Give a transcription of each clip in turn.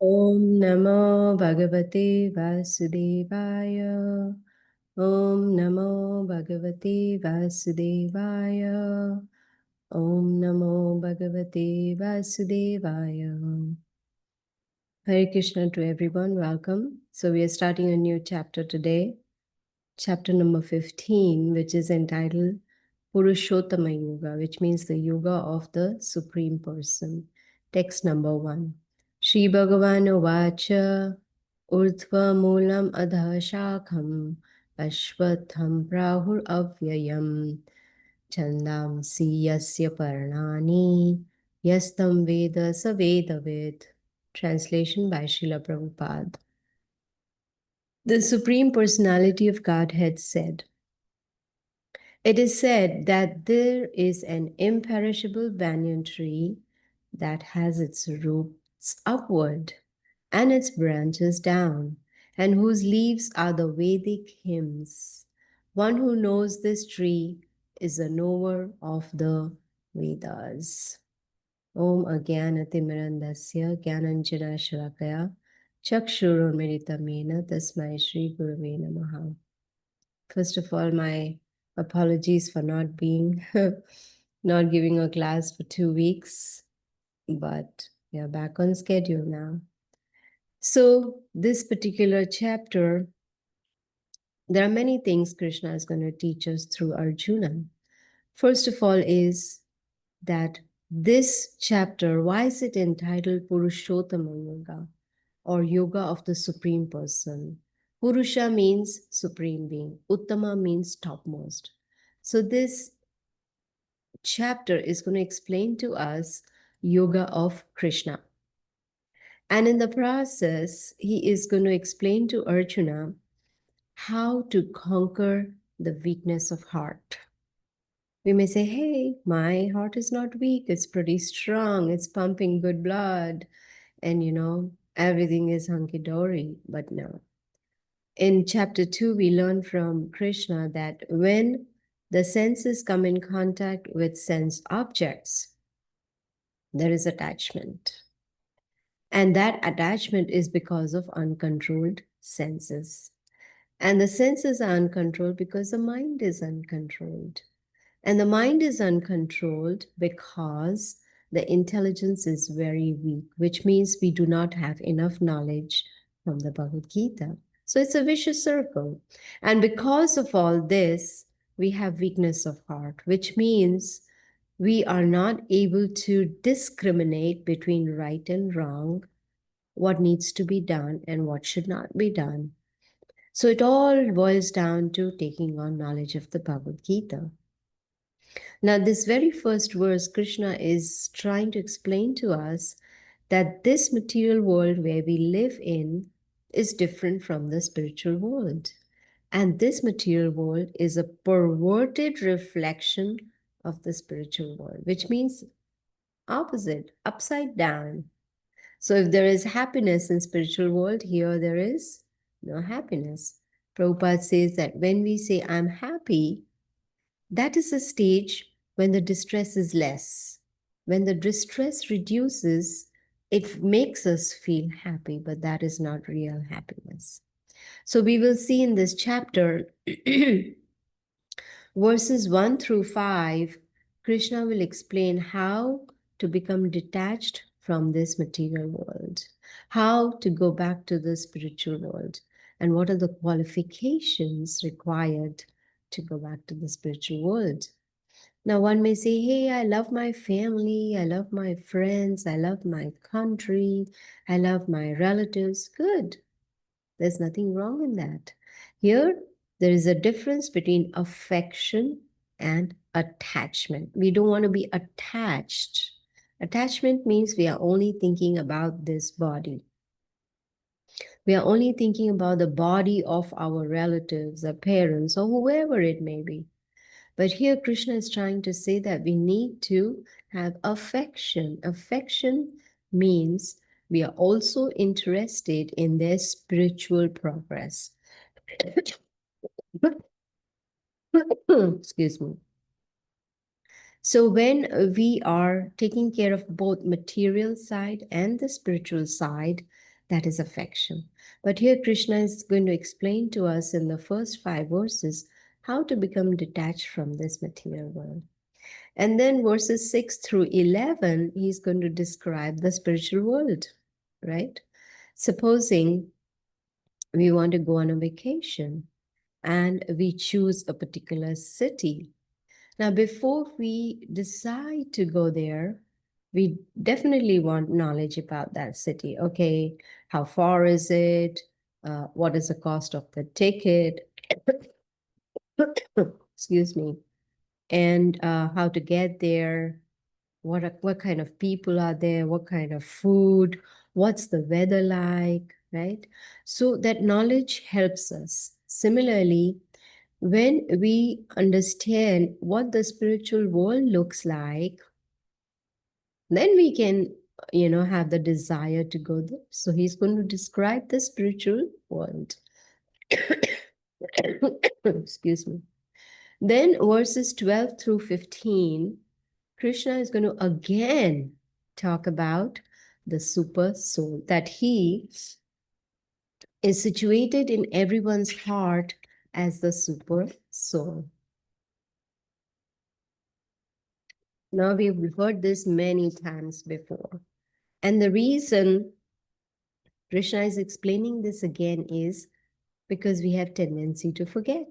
Om Namo Bhagavate Vasudevaya. Om Namo Bhagavate Vasudevaya. Om Namo Bhagavate Vasudevaya. Hare Krishna to everyone. Welcome. So we are starting a new chapter today. Chapter number 15, which is entitled Purusottama Yoga, which means the yoga of the Supreme Person. Text number 1. Shri Bhagavan Vacha Urdhva Moolam Adha Shakham Ashwatham Prahur Avyayam Chandamsi Yasya Parnani Yastam Veda Savedavid. Translation by Srila Prabhupada. The Supreme Personality of Godhead said, "It is said that there is an imperishable banyan tree that has its roots upward and its branches down, and whose leaves are the Vedic hymns. One who knows this tree is a knower of the Vedas." Om Agyanatimirandasya Gyananjana Shalakaya Chakshurunmilitamena Tasmai Shri Gurave Namaha. First of all, my apologies for not being, not giving a class for 2 weeks, but we are back on schedule now. So this particular chapter, there are many things Krishna is going to teach us through Arjuna. First of all is that this chapter, why is it entitled Purusottama Yoga or Yoga of the Supreme Person? Purusha means supreme being. Uttama means topmost. So this chapter is going to explain to us yoga of Krishna. And in the process, he is going to explain to Arjuna how to conquer the weakness of heart. We may say, hey, my heart is not weak. It's pretty strong. It's pumping good blood. And, everything is hunky-dory. But no. In chapter 2, we learn from Krishna that when the senses come in contact with sense objects, there is attachment. And that attachment is because of uncontrolled senses. And the senses are uncontrolled because the mind is uncontrolled. And the mind is uncontrolled because the intelligence is very weak, which means we do not have enough knowledge from the Bhagavad Gita. So it's a vicious circle. And because of all this, we have weakness of heart, which means we are not able to discriminate between right and wrong, what needs to be done and what should not be done. So it all boils down to taking on knowledge of the Bhagavad Gita. Now, this very first verse, Krishna is trying to explain to us that this material world where we live in is different from the spiritual world. And this material world is a perverted reflection of the spiritual world, which means opposite, upside down. So if there is happiness in spiritual world, here there is no happiness. Prabhupada says that when we say, I'm happy, that is a stage when the distress is less. When the distress reduces, it makes us feel happy, but that is not real happiness. So we will see in this chapter, verses 1 through 5, Krishna will explain how to become detached from this material world, how to go back to the spiritual world, and what are the qualifications required to go back to the spiritual world. Now, one may say, hey, I love my family, I love my friends, I love my country, I love my relatives. Good. There's nothing wrong in that. Here, there is a difference between affection and attachment. We don't want to be attached. Attachment means we are only thinking about this body. We are only thinking about the body of our relatives, our parents, or whoever it may be. But here Krishna is trying to say that we need to have affection. Affection means we are also interested in their spiritual progress. Excuse me. So when we are taking care of both material side and the spiritual side, That is affection. But here Krishna is going to explain to us in the first 5 verses how to become detached from this material world. And then verses 6 through 11, he's going to describe the spiritual world, right? Supposing we want to go on a vacation and we choose a particular city. Now, before we decide to go there, we definitely want knowledge about that city. Okay, how far is it? What is the cost of the ticket? Excuse me. And how to get there? What kind of people are there? What kind of food? What's the weather like? Right? So that knowledge helps us. Similarly, when we understand what the spiritual world looks like, then we can, have the desire to go there. So he's going to describe the spiritual world. Excuse me. Then verses 12 through 15, Krishna is going to again talk about the super soul, that he is situated in everyone's heart as the super soul. Now, we've heard this many times before. And the reason Krishna is explaining this again is because we have tendency to forget.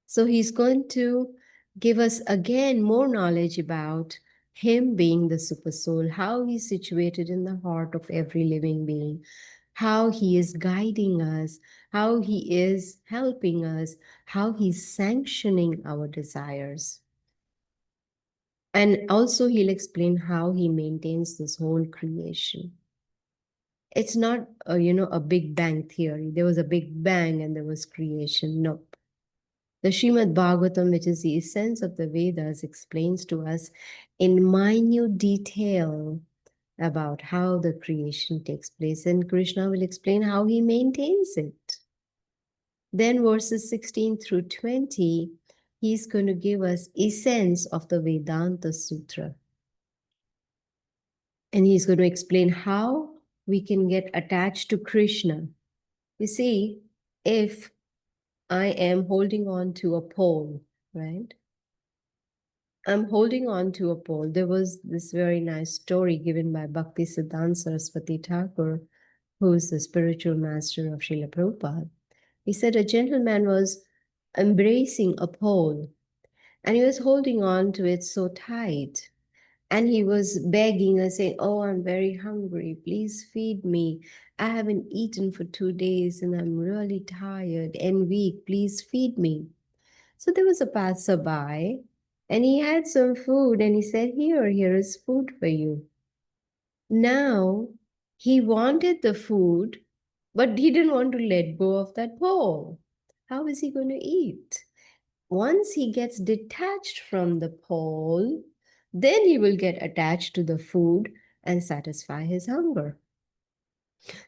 So he's going to give us again more knowledge about him being the super soul, how he's situated in the heart of every living being, how he is guiding us, how he is helping us, how he's sanctioning our desires. And also he'll explain how he maintains this whole creation. It's not a Big Bang theory. There was a Big Bang and there was creation. Nope. The Srimad Bhagavatam, which is the essence of the Vedas, explains to us in minute detail about how the creation takes place. And Krishna will explain how he maintains it. Then verses 16 through 20, he's going to give us essence of the Vedanta Sutra. And he's going to explain how we can get attached to Krishna. You see, if I am holding on to a pole, right? I'm holding on to a pole. There was this very nice story given by Bhakti Siddhanta Saraswati Thakur, who is the spiritual master of Srila Prabhupada. He said a gentleman was embracing a pole and he was holding on to it so tight. And he was begging and saying, "Oh, I'm very hungry. Please feed me. I haven't eaten for 2 days and I'm really tired and weak. Please feed me." So there was a passerby and he had some food and he said, here is food for you. Now he wanted the food, but he didn't want to let go of that pole. How is he going to eat? Once he gets detached from the pole, then he will get attached to the food and satisfy his hunger.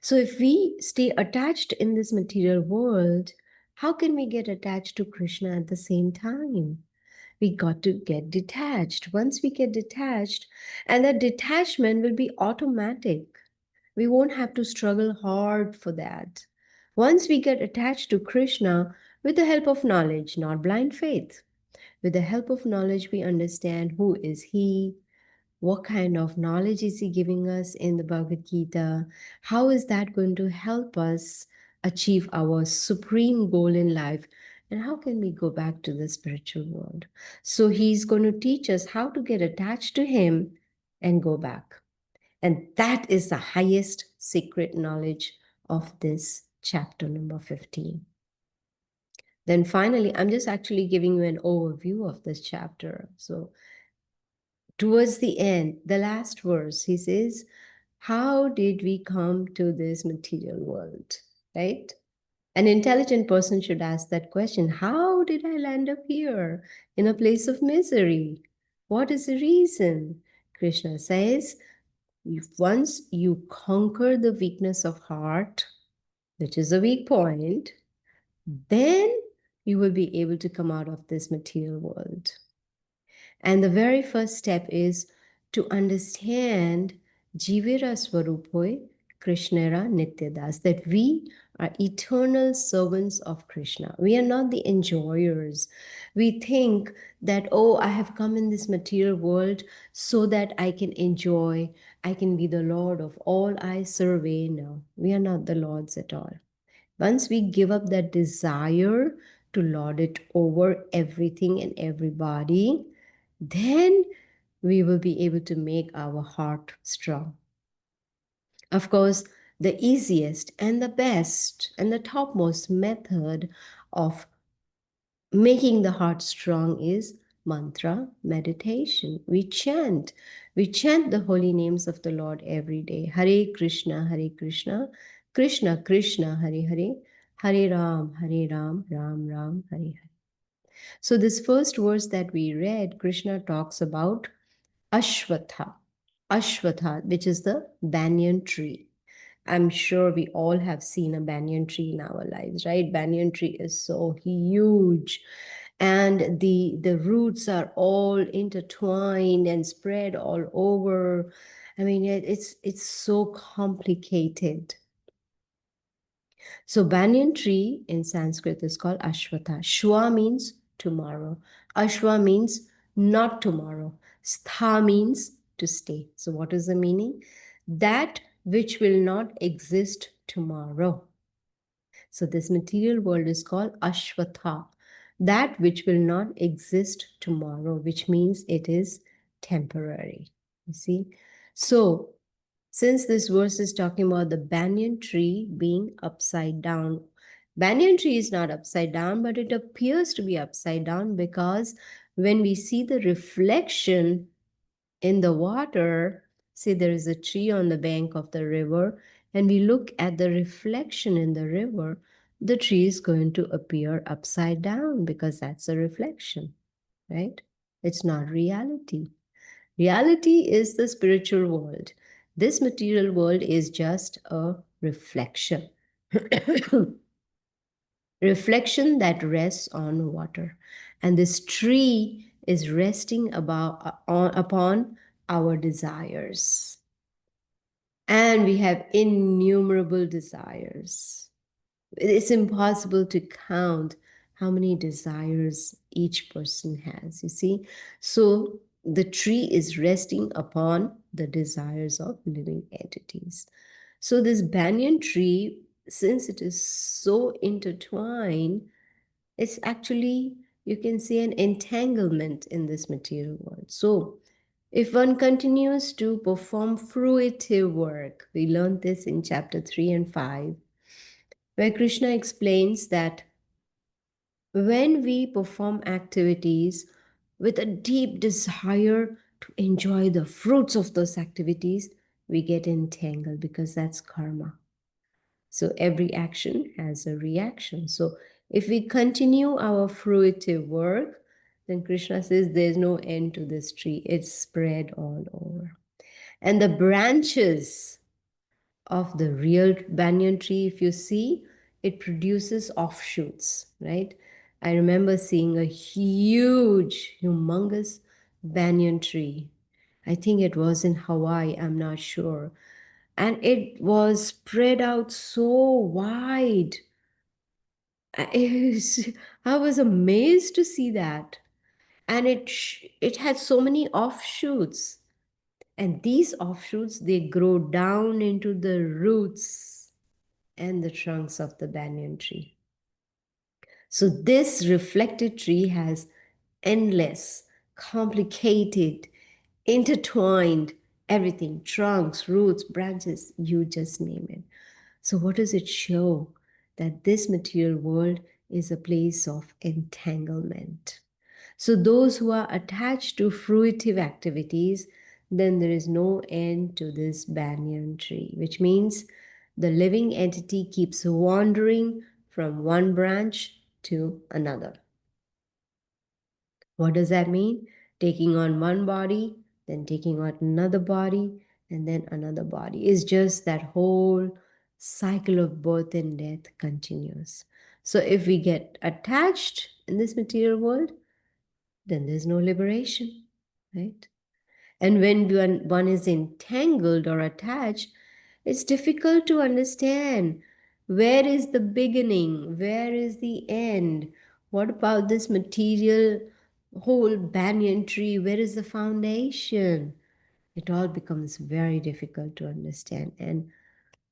So if we stay attached in this material world, how can we get attached to Krishna at the same time? We got to get detached. Once we get detached, and that detachment will be automatic. We won't have to struggle hard for that. Once we get attached to Krishna with the help of knowledge, not blind faith, with the help of knowledge, we understand who is He, what kind of knowledge is He giving us in the Bhagavad Gita, how is that going to help us achieve our supreme goal in life, and how can we go back to the spiritual world. So He's going to teach us how to get attached to Him and go back. And that is the highest secret knowledge of this chapter number 15. Then finally, I'm just actually giving you an overview of this chapter. So towards the end, the last verse, he says, how did we come to this material world, right? An intelligent person should ask that question. How did I land up here in a place of misery? What is the reason? Krishna says, once you conquer the weakness of heart, which is a weak point, then you will be able to come out of this material world. And the very first step is to understand Jivira Swarupoy Krishnera Nityadas, that we are eternal servants of Krishna. We are not the enjoyers. We think that, oh, I have come in this material world so that I can enjoy, I can be the Lord of all I survey. No, we are not the Lords at all. Once we give up that desire to lord it over everything and everybody, then we will be able to make our heart strong. Of course, the easiest and the best and the topmost method of making the heart strong is mantra meditation. We chant the holy names of the Lord every day. Hare Krishna, Krishna Krishna, Hare Hare, Hare Ram, Ram Ram, Hare Hare. So this first verse that we read, Krishna talks about Ashwatha. Ashwatha, which is the banyan tree. I'm sure we all have seen a banyan tree in our lives, right? Banyan tree is so huge, and the roots are all intertwined and spread all over. I mean, it's so complicated. So banyan tree in Sanskrit is called Ashwatha. Shwa means tomorrow. Ashwa means not tomorrow. Stha means to stay. So what is the meaning? That which will not exist tomorrow. So this material world is called Ashwatha, that which will not exist tomorrow, which means it is temporary. You see? So since this verse is talking about the banyan tree being upside down, banyan tree is not upside down, but it appears to be upside down because when we see the reflection in the water, say there is a tree on the bank of the river, and we look at the reflection in the river, the tree is going to appear upside down because that's a reflection, right? It's not reality. Reality is the spiritual world. This material world is just a reflection. Reflection that rests on water. And this tree is resting upon our desires. And we have innumerable desires. It's impossible to count how many desires each person has, you see. So the tree is resting upon the desires of living entities. So this banyan tree, since it is so intertwined, it's actually, you can say, an entanglement in this material world. So if one continues to perform fruitive work, we learned this in chapter 3 and 5, where Krishna explains that when we perform activities with a deep desire to enjoy the fruits of those activities, we get entangled because that's karma. So every action has a reaction. So if we continue our fruitive work, then Krishna says there's no end to this tree. It's spread all over. And the branches of the real banyan tree, if you see, it produces offshoots, right? I remember seeing a huge, humongous banyan tree. I think it was in Hawaii, I'm not sure. And it was spread out so wide. I was amazed to see that. And it had so many offshoots. And these offshoots, they grow down into the roots and the trunks of the banyan tree. So this reflected tree has endless, complicated, intertwined everything, trunks, roots, branches, you just name it. So what does it show? That this material world is a place of entanglement. So those who are attached to fruitive activities, then there is no end to this banyan tree, which means the living entity keeps wandering from one branch to another. What does that mean? Taking on one body, then taking on another body, and then another body. It's just that whole cycle of birth and death continues. So if we get attached in this material world, then there's no liberation, right? And when one is entangled or attached, It's difficult to understand. Where is the beginning? Where is the end? What about this material whole banyan tree? Where is the foundation? It all becomes very difficult to understand.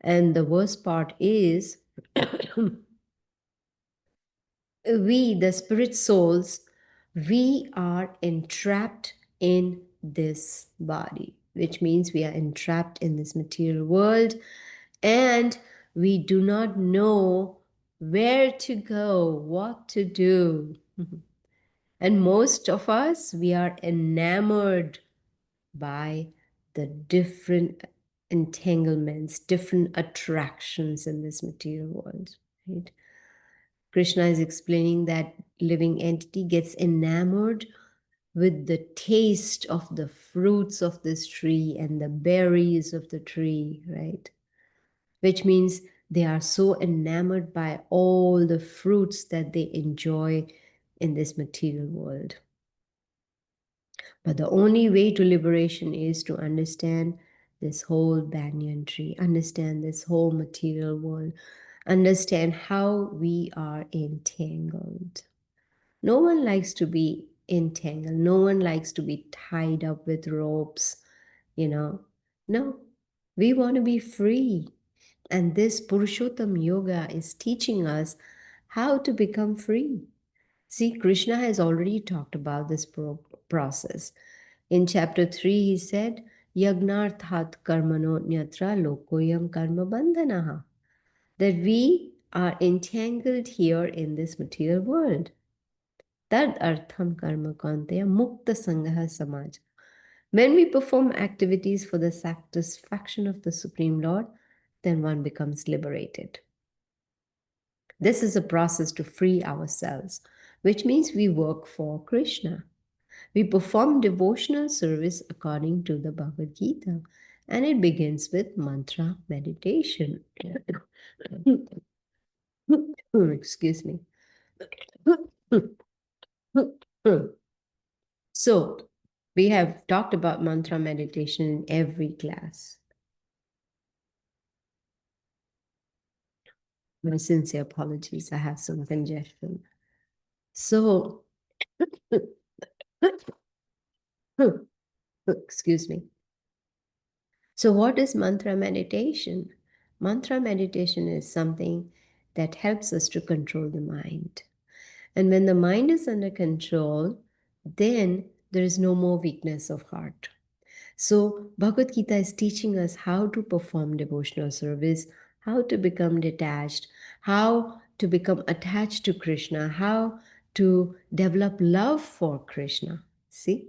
And the worst part is we, the spirit souls, we are entrapped in this body, which means we are entrapped in this material world, and we do not know where to go, what to do. And most of us, we are enamored by the different entanglements, different attractions in this material world, right? Krishna is explaining that living entity gets enamored with the taste of the fruits of this tree and the berries of the tree, right? Which means they are so enamored by all the fruits that they enjoy in this material world. But the only way to liberation is to understand this whole banyan tree, understand this whole material world, understand how we are entangled. No one likes to be entangled. No one likes to be tied up with ropes, you know. No, we want to be free. And this Purusottama Yoga is teaching us how to become free. See, Krishna has already talked about this process. In chapter 3, he said, Yagnarthat karmano nyatra lokoyam karma bandhanaha. That we are entangled here in this material world. Tad artham karma kanteya mukta sangaha samaj. When we perform activities for the satisfaction of the Supreme Lord, then one becomes liberated. This is a process to free ourselves, which means we work for Krishna. We perform devotional service according to the Bhagavad Gita, and it begins with mantra meditation. Excuse me. So, we have talked about mantra meditation in every class. My sincere apologies, I have some congestion. So, excuse me. So, what is mantra meditation? Mantra meditation is something that helps us to control the mind. And when the mind is under control, then there is no more weakness of heart. So, Bhagavad Gita is teaching us how to perform devotional service, how to become detached, how to become attached to Krishna, how to develop love for Krishna. See?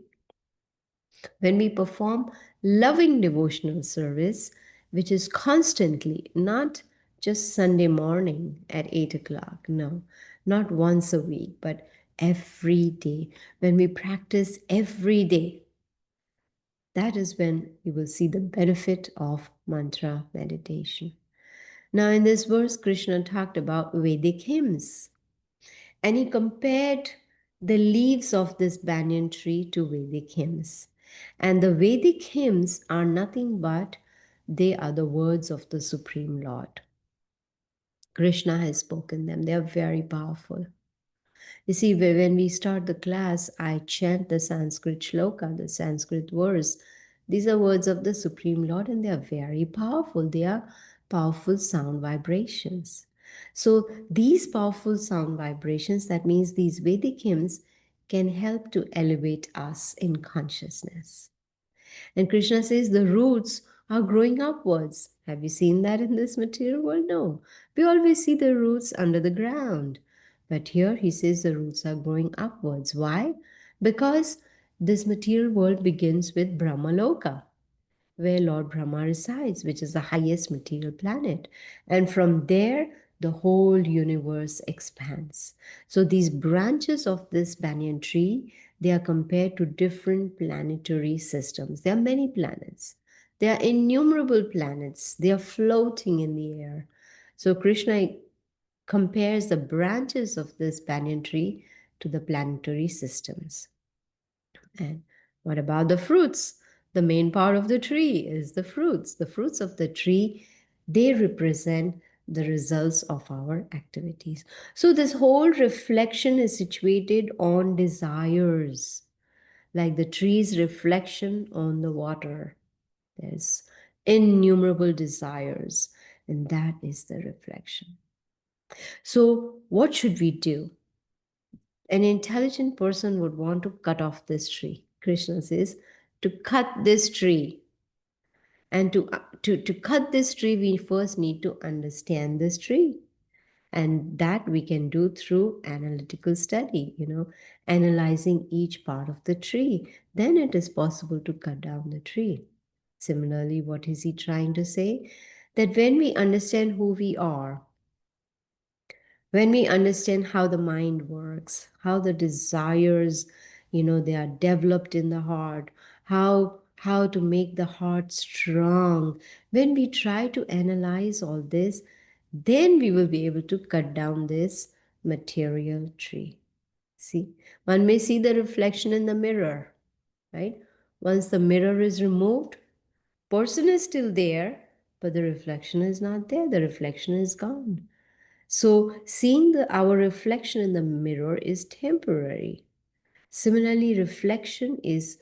When we perform loving devotional service, which is constantly, not just Sunday morning at 8 o'clock, no, not once a week, but every day. When we practice every day, that is when you will see the benefit of mantra meditation. Now, in this verse, Krishna talked about Vedic hymns, and he compared the leaves of this banyan tree to Vedic hymns. And the Vedic hymns are nothing but they are the words of the Supreme Lord. Krishna has spoken them. They are very powerful. You see, when we start the class, I chant the Sanskrit shloka, the Sanskrit verse. These are words of the Supreme Lord, and they are very powerful. They are powerful sound vibrations. So these powerful sound vibrations, that means these Vedic hymns, can help to elevate us in consciousness. And Krishna says the roots are growing upwards. Have you seen that in this material world? No. We always see the roots under the ground. But here he says the roots are growing upwards. Why? Because this material world begins with Brahmaloka, where Lord Brahma resides, which is the highest material planet. And from there, the whole universe expands. So these branches of this banyan tree, they are compared to different planetary systems. There are many planets. There are innumerable planets. They are floating in the air. So Krishna compares the branches of this banyan tree to the planetary systems. And what about the fruits? The main part of the tree is the fruits. The fruits of the tree, They represent the results of our activities. So this whole reflection is situated on desires, like the tree's reflection on the water. There's innumerable desires, and that is the reflection. So, what should we do? An intelligent person would want to cut off this tree. Krishna says to cut this tree. And to cut this tree, we first need to understand this tree. And that we can do through analytical study, analyzing each part of the tree. Then it is possible to cut down the tree. Similarly, what is he trying to say? That when we understand who we are, when we understand how the mind works, how the desires, they are developed in the heart, how to make the heart strong, when we try to analyze all this, then we will be able to cut down this material tree. See, one may see the reflection in the mirror, right? Once the mirror is removed, person is still there, but the reflection is not there. The reflection is gone. So, seeing our reflection in the mirror is temporary. Similarly, reflection is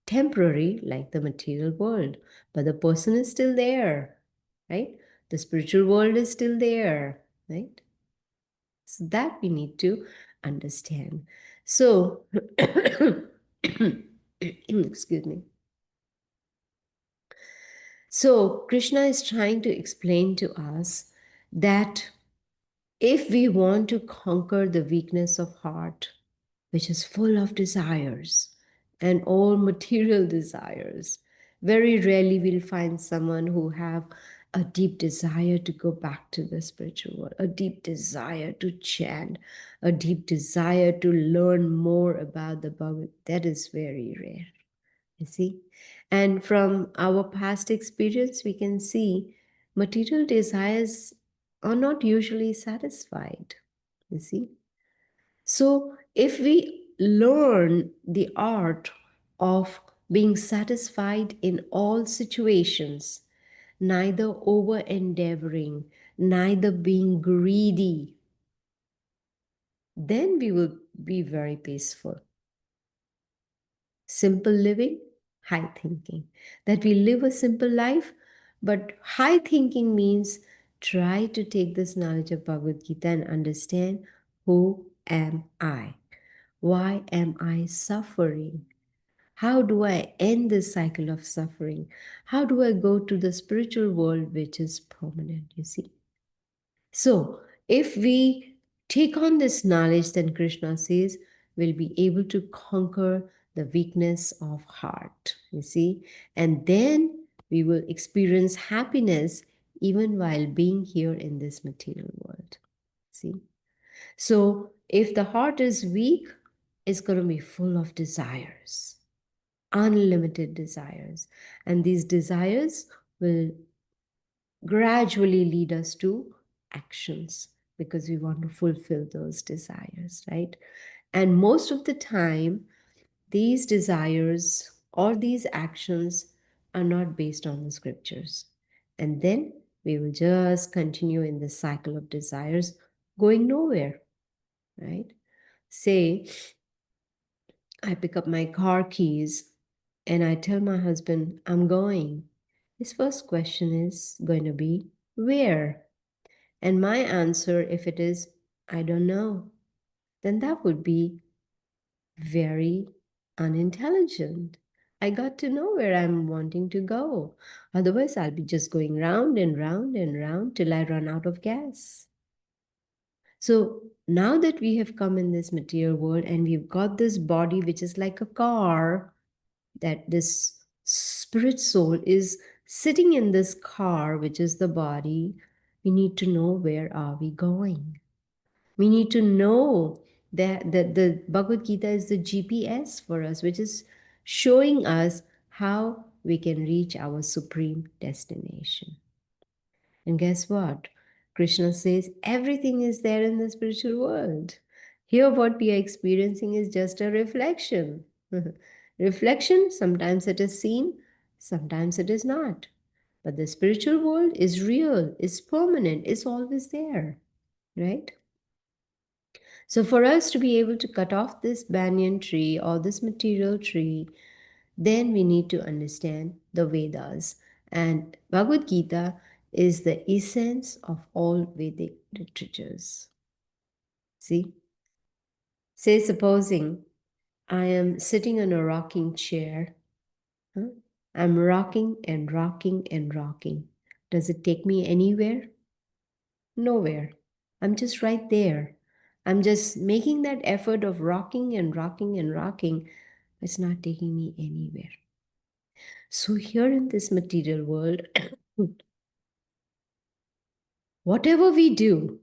temporary, like the material world, but the person is still there, right? The spiritual world is still there, right? So, that we need to understand. So, excuse me. So, Krishna is trying to explain to us that if we want to conquer the weakness of heart, which is full of desires and all material desires, very rarely we'll find someone who have a deep desire to go back to the spiritual world, a deep desire to chant, a deep desire to learn more about the Bhagavad. That is very rare, you see. And from our past experience, we can see material desires are not usually satisfied, you see. So, if we learn the art of being satisfied in all situations, neither over endeavoring, neither being greedy, then we will be very peaceful. Simple living, high thinking. That we live a simple life, but high thinking means try to take this knowledge of Bhagavad Gita and understand who am I? Why am I suffering? How do I end this cycle of suffering? How do I go to the spiritual world which is permanent, you see? So, if we take on this knowledge, then Krishna says we'll be able to conquer the weakness of heart, you see? And then we will experience happiness even while being here in this material world, see? So, if the heart is weak, it's going to be full of desires, unlimited desires. And these desires will gradually lead us to actions because we want to fulfill those desires, right? And most of the time, these desires or these actions are not based on the scriptures. And then we will just continue in this cycle of desires going nowhere, right? Say, I pick up my car keys and I tell my husband, I'm going. His first question is going to be, where? And my answer, if it is, I don't know, then that would be very unintelligent. I got to know where I'm wanting to go. Otherwise, I'll be just going round and round and round till I run out of gas. So now that we have come in this material world and we've got this body which is like a car, that this spirit soul is sitting in this car, which is the body, we need to know where are we going. We need to know that the Bhagavad Gita is the GPS for us, which is showing us how we can reach our supreme destination. And guess what? Krishna says everything is there in the spiritual world. Here, what we are experiencing is just a reflection. Reflection, sometimes it is seen, sometimes it is not. But the spiritual world is real, is permanent, is always there, right? So for us to be able to cut off this banyan tree or this material tree, then we need to understand the Vedas. And Bhagavad Gita is the essence of all Vedic literatures. See? Say, supposing I am sitting in a rocking chair. Huh? I'm rocking and rocking and rocking. Does it take me anywhere? Nowhere. I'm just right there. I'm just making that effort of rocking and rocking and rocking. It's not taking me anywhere. So, here in this material world, whatever we do,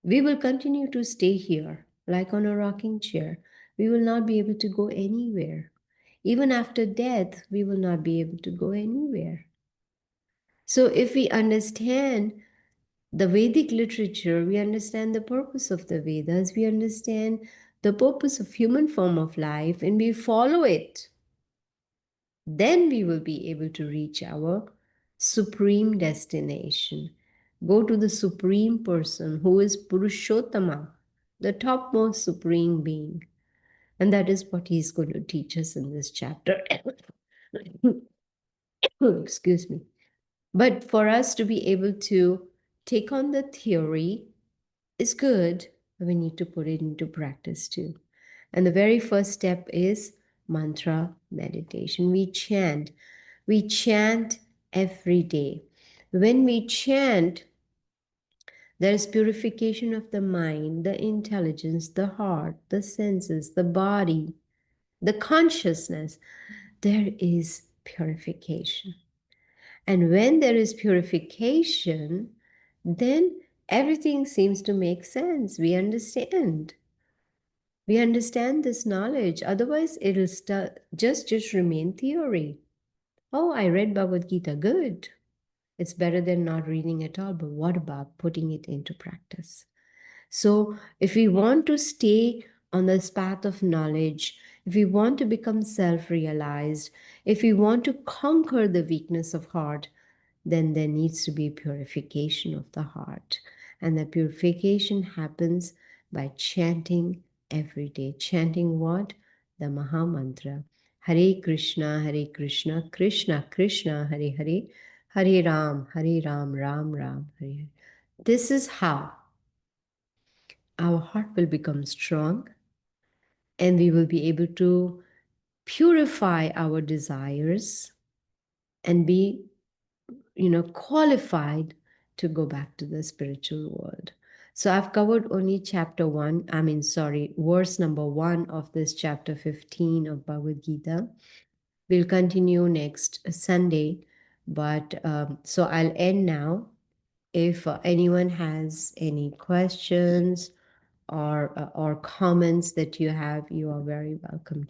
we will continue to stay here, like on a rocking chair. We will not be able to go anywhere. Even after death, we will not be able to go anywhere. So, if we understand the Vedic literature, we understand the purpose of the Vedas, we understand the purpose of human form of life, and we follow it, then we will be able to reach our supreme destination. Go to the supreme person who is Purusottama, the topmost supreme being. And that is what he's going to teach us in this chapter. Excuse me. But for us to be able to take on the theory is good, but we need to put it into practice too. And the very first step is mantra meditation. We chant. We chant every day. When we chant, there is purification of the mind, the intelligence, the heart, the senses, the body, the consciousness. There is purification. And when there is purification, then everything seems to make sense. We understand. We understand this knowledge. Otherwise, it'll just remain theory. Oh, I read Bhagavad Gita. Good. It's better than not reading at all. But what about putting it into practice? So, if we want to stay on this path of knowledge, if we want to become self realized, if we want to conquer the weakness of heart, then there needs to be purification of the heart. And the purification happens by chanting every day. Chanting what? The Maha Mantra. Hare Krishna, Hare Krishna, Krishna Krishna, Hare Hare, Hare Ram, Ram Ram, Hare Hare. This is how our heart will become strong and we will be able to purify our desires and be qualified to go back to the spiritual world. So I've covered only verse number 1 of this chapter 15 of Bhagavad Gita. We'll continue next Sunday, but so I'll end now. If anyone has any questions or comments that you have, you are very welcome to